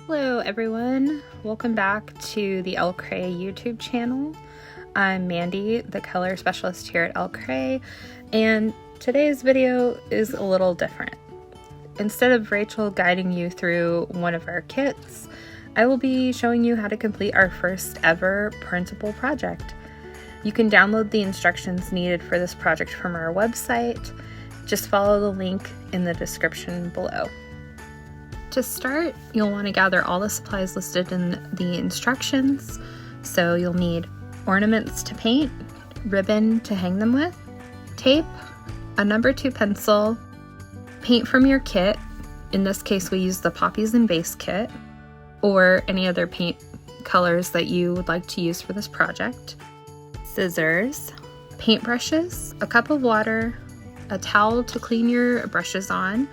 Hello everyone, welcome back to the Elle Crée YouTube channel. I'm Mandy, the color specialist here at Elle Crée, and today's video is a little different. Instead of Rachel guiding you through one of our kits, I will be showing you how to complete our first ever printable project. You can download the instructions needed for this project from our website. Just follow the link in the description below. To start, you'll want to gather all the supplies listed in the instructions. So you'll need ornaments to paint, ribbon to hang them with, tape, a number 2 pencil, paint from your kit. In this case, we use the Poppies and Base kit, or any other paint colors that you would like to use for this project, scissors, paintbrushes, a cup of water, a towel to clean your brushes on,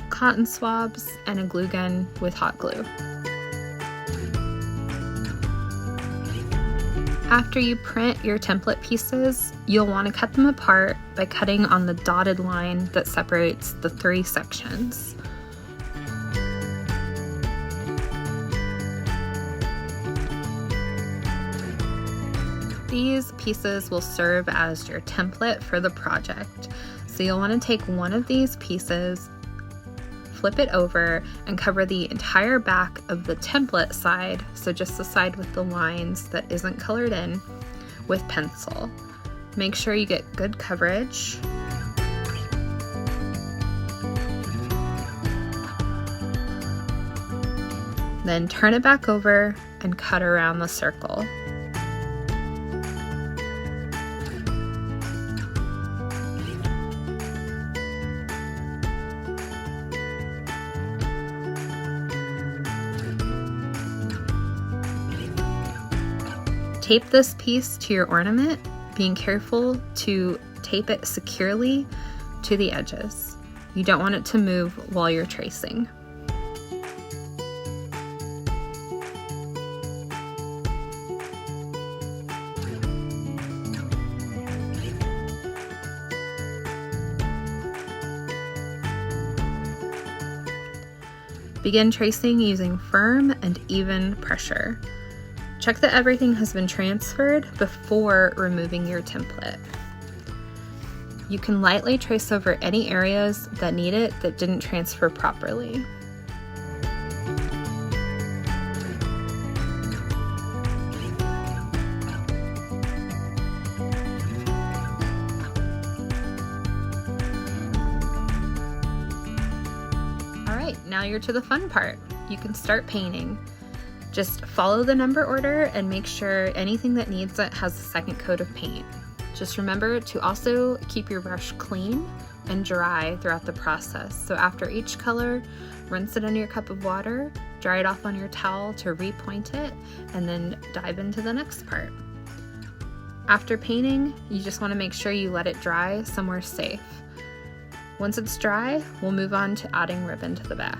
cotton swabs, and a glue gun with hot glue. After you print your template pieces, you'll want to cut them apart by cutting on the dotted line that separates the 3 sections. These pieces will serve as your template for the project. So you'll want to take one of these pieces, flip it over, and cover the entire back of the template side, so just the side with the lines that isn't colored in, with pencil. Make sure you get good coverage. Then turn it back over and cut around the circle. Tape this piece to your ornament, being careful to tape it securely to the edges. You don't want it to move while you're tracing. Begin tracing using firm and even pressure. Check that everything has been transferred before removing your template. You can lightly trace over any areas that need it that didn't transfer properly. All right, now you're to the fun part. You can start painting. Just follow the number order and make sure anything that needs it has a second coat of paint. Just remember to also keep your brush clean and dry throughout the process. So after each color, rinse it in your cup of water, dry it off on your towel to repoint it, and then dive into the next part. After painting, you just want to make sure you let it dry somewhere safe. Once it's dry, we'll move on to adding ribbon to the back.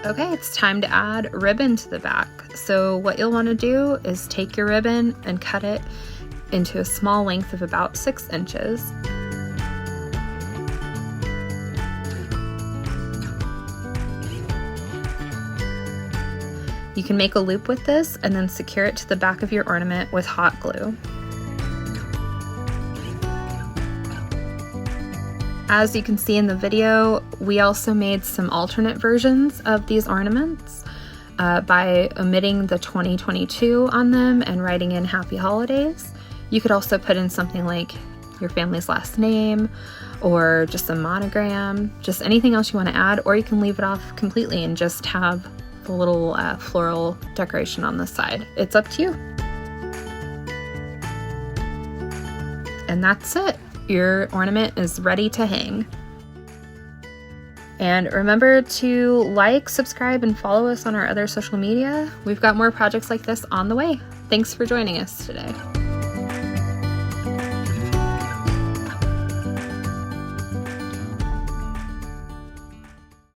Okay, it's time to add ribbon to the back. So what you'll want to do is take your ribbon and cut it into a small length of about 6 inches. You can make a loop with this and then secure it to the back of your ornament with hot glue. As you can see in the video, we also made some alternate versions of these ornaments by omitting the 2022 on them and writing in Happy Holidays. You could also put in something like your family's last name or just a monogram, just anything else you want to add, or you can leave it off completely and just have the little floral decoration on the side. It's up to you. And that's it. Your ornament is ready to hang. And remember to like, subscribe, and follow us on our other social media. We've got more projects like this on the way. Thanks for joining us today.